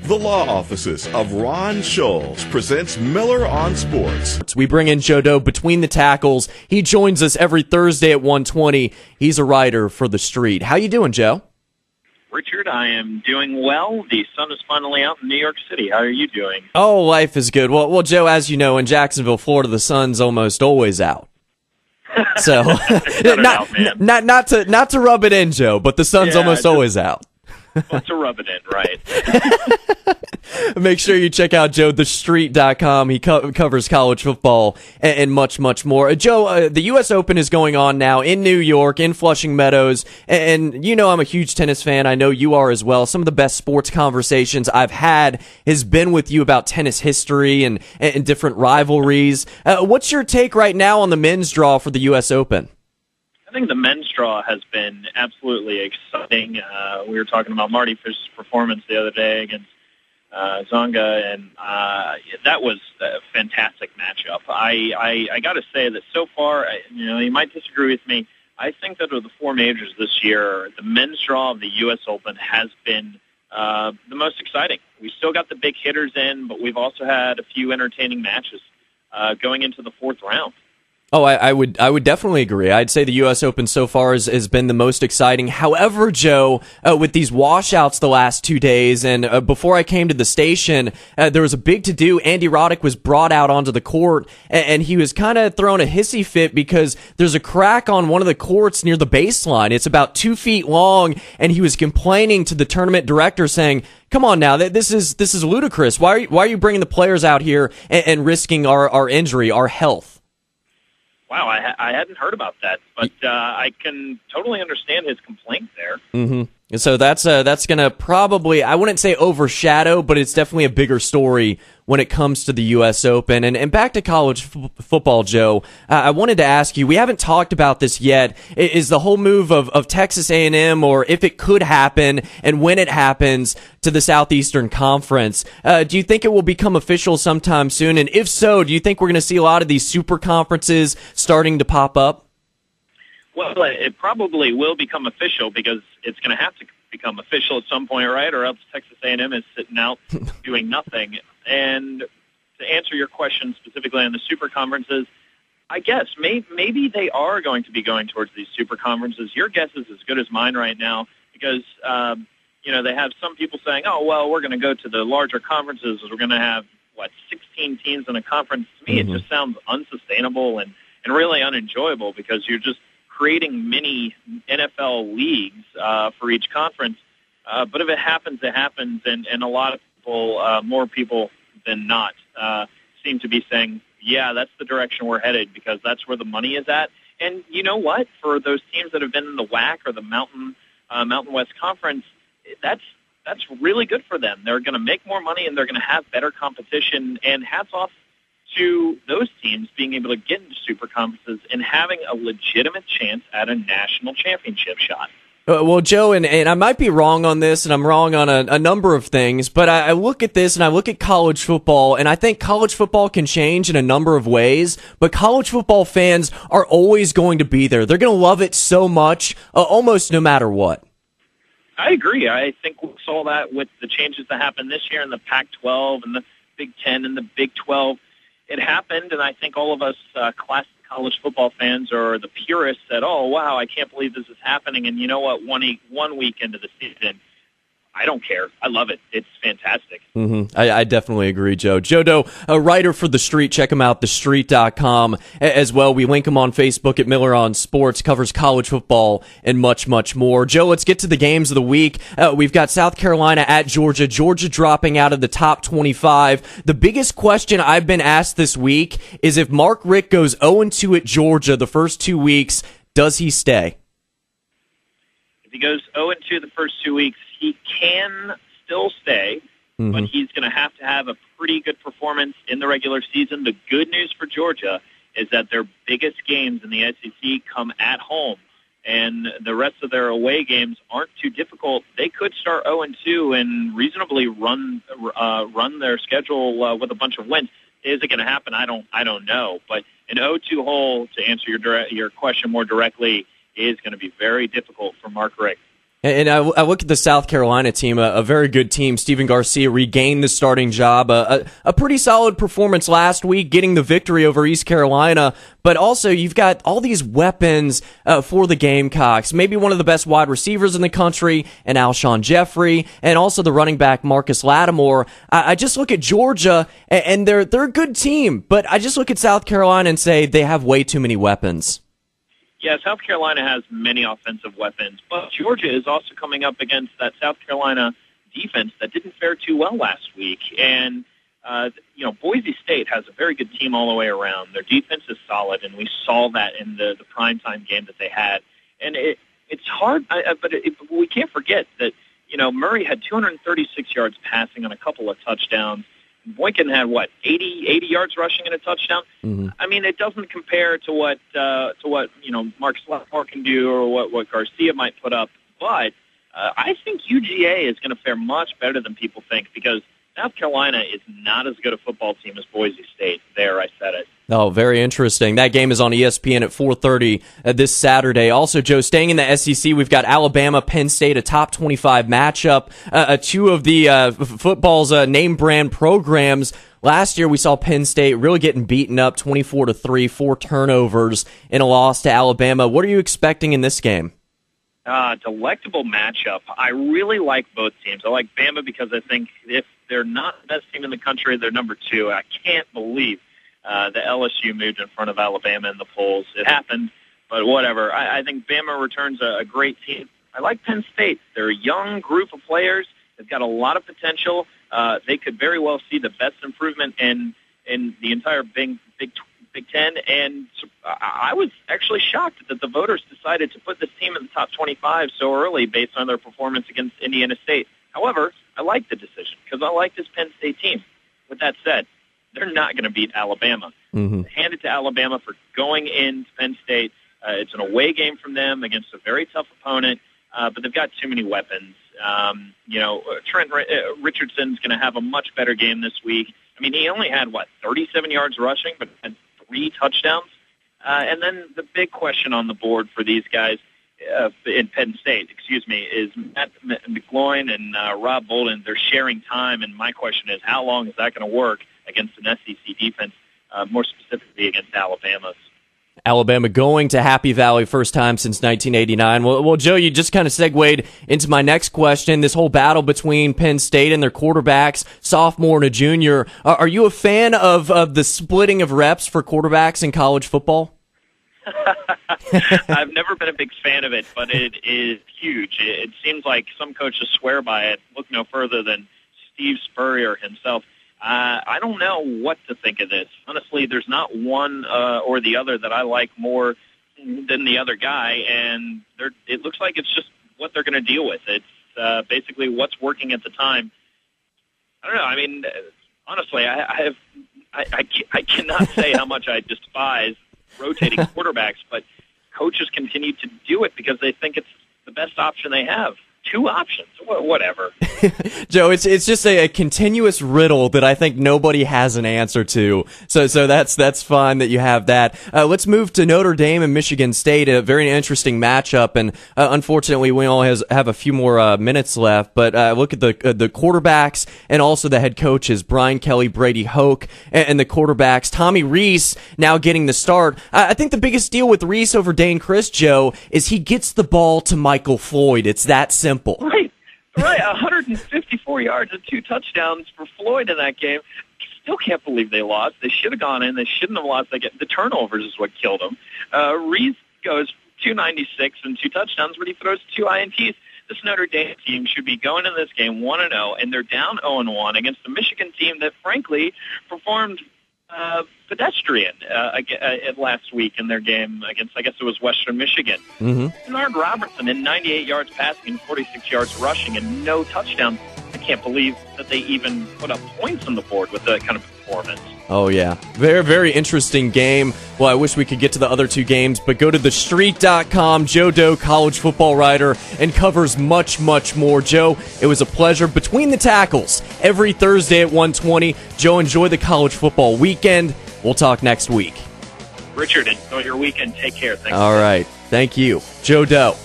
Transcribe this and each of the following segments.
The law offices of Ron Scholes presents Miller on Sports. We bring in Deaux between the tackles. He joins us every Thursday at 1:20. He's a writer for The Street. How you doing, Joe? Richard, I am doing well. The sun is finally out in New York City. How are you doing? Oh, life is good. Well, Joe, as you know, in Jacksonville, Florida, the sun's almost always out. So, not to rub it in, Joe, but the sun's almost always out. What's to rub it in, right? Make sure you check out JoeTheStreet.com. He covers college football and much, much more. Joe, the U.S. Open is going on now in New York, in Flushing Meadows, and you know I'm a huge tennis fan. I know you are as well. Some of the best sports conversations I've had has been with you about tennis history and different rivalries. What's your take right now on the men's draw for the U.S. Open? I think the men's draw has been absolutely exciting. We were talking about Marty Fish's performance the other day against Zonga, and that was a fantastic matchup. I got to say that so far, you might disagree with me. I think that of the four majors this year, the men's draw of the U.S. Open has been the most exciting. We still got the big hitters in, but we've also had a few entertaining matches going into the fourth round. Oh, I would definitely agree. I'd say the U.S. Open so far has been the most exciting. However, Joe, with these washouts the last 2 days, and before I came to the station, there was a big to-do. Andy Roddick was brought out onto the court, and he was kind of throwing a hissy fit because there's a crack on one of the courts near the baseline. It's about 2 feet long, and he was complaining to the tournament director saying, "Come on now, this is ludicrous. Why are you bringing the players out here and risking our injury, our health?" Wow, I hadn't heard about that, but I can totally understand his complaint there. Mm-hmm. So that's going to probably, I wouldn't say overshadow, but it's definitely a bigger story when it comes to the U.S. Open. And back to college football, Joe, I wanted to ask you, we haven't talked about this yet, is the whole move of Texas A&M, or if it could happen and when it happens, to the Southeastern Conference. Do you think it will become official sometime soon? And if so, do you think we're going to see a lot of these super conferences starting to pop up? Well, it probably will become official because it's going to have to become official at some point, right? Or else Texas A&M is sitting out doing nothing. And to answer your question specifically on the super conferences, I guess maybe they are going to be going towards these super conferences. Your guess is as good as mine right now because, they have some people saying, oh, well, we're going to go to the larger conferences. We're going to have, 16 teams in a conference. To me, It just sounds unsustainable and really unenjoyable because you're just creating mini NFL leagues for each conference. But if it happens, it happens. And a lot of people, more people than not, seem to be saying, yeah, that's the direction we're headed because that's where the money is at. And you know what? For those teams that have been in the WAC or the Mountain West Conference, that's really good for them. They're going to make more money and they're going to have better competition. And hats off to those teams being able to get into super conferences and having a legitimate chance at a national championship shot. Well, Joe, and I might be wrong on this, and I'm wrong on a number of things, but I look at this and I look at college football, and I think college football can change in a number of ways, but college football fans are always going to be there. They're going to love it so much, almost no matter what. I agree. I think we saw that with the changes that happened this year in the Pac-12 and the Big Ten and the Big 12. It happened, and I think all of us classic college football fans or the purists said, oh, wow, I can't believe this is happening. And you know what? 1 week into the season, I don't care. I love it. It's fantastic. Mm-hmm. I definitely agree, Joe. Deaux, a writer for The Street. Check him out, thestreet.com as well. We link him on Facebook at Miller on Sports, covers college football and much, much more. Joe, let's get to the games of the week. We've got South Carolina at Georgia. Georgia dropping out of the top 25. The biggest question I've been asked this week is if Mark Richt goes 0-2 at Georgia the first 2 weeks, does he stay? If he goes 0-2 the first 2 weeks, he can still stay, but he's going to have a pretty good performance in the regular season. The good news for Georgia is that their biggest games in the SEC come at home, and the rest of their away games aren't too difficult. They could start 0-2 and reasonably run their schedule with a bunch of wins. Is it going to happen? I don't know. But an 0-2 hole, to answer your question more directly, is going to be very difficult for Mark Richt. And I look at the South Carolina team, a very good team. Steven Garcia regained the starting job. A pretty solid performance last week, getting the victory over East Carolina. But also, you've got all these weapons for the Gamecocks. Maybe one of the best wide receivers in the country, and Alshon Jeffrey, and also the running back Marcus Lattimore. I just look at Georgia, and they're a good team. But I just look at South Carolina and say they have way too many weapons. Yeah, South Carolina has many offensive weapons, but Georgia is also coming up against that South Carolina defense that didn't fare too well last week. And, Boise State has a very good team all the way around. Their defense is solid, and we saw that in the primetime game that they had. And it's hard, but we can't forget that, Murray had 236 yards passing on a couple of touchdowns. Boykin had 80 yards rushing and a touchdown. Mm-hmm. I mean, it doesn't compare to what Marcus Lattimore can do or what Garcia might put up. But I think UGA is going to fare much better than people think, because South Carolina is not as good a football team as Boise State. There, I said it. Oh, very interesting. That game is on ESPN at 4:30 this Saturday. Also, Joe, staying in the SEC, we've got Alabama, Penn State, a top 25 matchup. Two of the football's name brand programs. Last year, we saw Penn State really getting beaten up 24-3, 4 turnovers in a loss to Alabama. What are you expecting in this game? Delectable matchup. I really like both teams. I like Bama because I think if they're not the best team in the country, they're number 2. I can't believe the LSU moved in front of Alabama in the polls. It happened, but whatever. I think Bama returns a great team. I like Penn State. They're a young group of players. They've got a lot of potential. They could very well see the best improvement in the entire Big Ten, and I was actually shocked that the voters decided to put this team in the top 25 so early based on their performance against Indiana State. However, I like the decision because I like this Penn State team. With that said, they're not going to beat Alabama. Mm-hmm. Hand it to Alabama for going into Penn State. It's an away game from them against a very tough opponent, but they've got too many weapons. Trent Richardson's going to have a much better game this week. I mean, he only had, 37 yards rushing, but had 3 touchdowns. And then the big question on the board for these guys in Penn State, is Matt McGloin and Rob Bolden. They're sharing time, and my question is, how long is that going to work against an SEC defense, more specifically against Alabama's? Alabama going to Happy Valley first time since 1989. Well, Joe, you just kind of segued into my next question, this whole battle between Penn State and their quarterbacks, sophomore and a junior. Are you a fan of the splitting of reps for quarterbacks in college football? I've never been a big fan of it, but it is huge. It seems like some coaches swear by it. Look no further than Steve Spurrier himself. I don't know what to think of this. Honestly, there's not one or the other that I like more than the other guy, and it looks like it's just what they're going to deal with. It's basically what's working at the time. I don't know. I mean, honestly, I cannot say how much I despise rotating quarterbacks, but coaches continue to do it because they think it's the best option they have. 2 options, whatever. Joe, it's just a continuous riddle that I think nobody has an answer to. So that's fun that you have that. Let's move to Notre Dame and Michigan State, a very interesting matchup. And unfortunately, we only have a few more minutes left. But look at the quarterbacks and also the head coaches, Brian Kelly, Brady Hoke, and the quarterbacks. Tommy Rees now getting the start. I think the biggest deal with Rees over Dane Chris, Joe, is he gets the ball to Michael Floyd. It's that simple. Right. 154 yards and 2 touchdowns for Floyd in that game. Still can't believe they lost. They should have gone in. They shouldn't have lost. The turnovers is what killed them. Reese goes 296 and 2 touchdowns, but he throws 2 INTs. This Notre Dame team should be going in this game 1-0, and they're down 0-1 against the Michigan team that, frankly, performed pedestrian last week in their game against, I guess it was Western Michigan. Mm-hmm. Bernard Robertson in 98 yards passing and 46 yards rushing and no touchdowns. I can't believe that they even put up points on the board with that kind of performance. Oh, yeah. Very, very interesting game. Well, I wish we could get to the other 2 games, but go to thestreet.com. Joe Deaux, college football writer, and covers much, much more. Joe, it was a pleasure. Between the Tackles, every Thursday at 1:20. Joe, enjoy the college football weekend. We'll talk next week. Richard, enjoy your weekend. Take care. Thanks. All right. Thank you. Joe Deaux.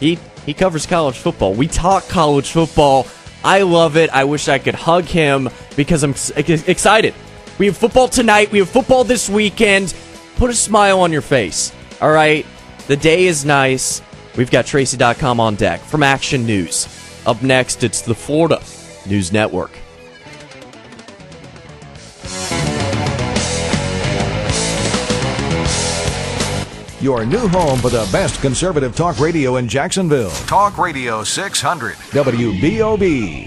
He He covers college football. We talk college football. I love it. I wish I could hug him because I'm excited. We have football tonight. We have football this weekend. Put a smile on your face. All right? The day is nice. We've got Tracy.com on deck from Action News. Up next, it's the Florida News Network. Your new home for the best conservative talk radio in Jacksonville. Talk Radio 600. WBOB.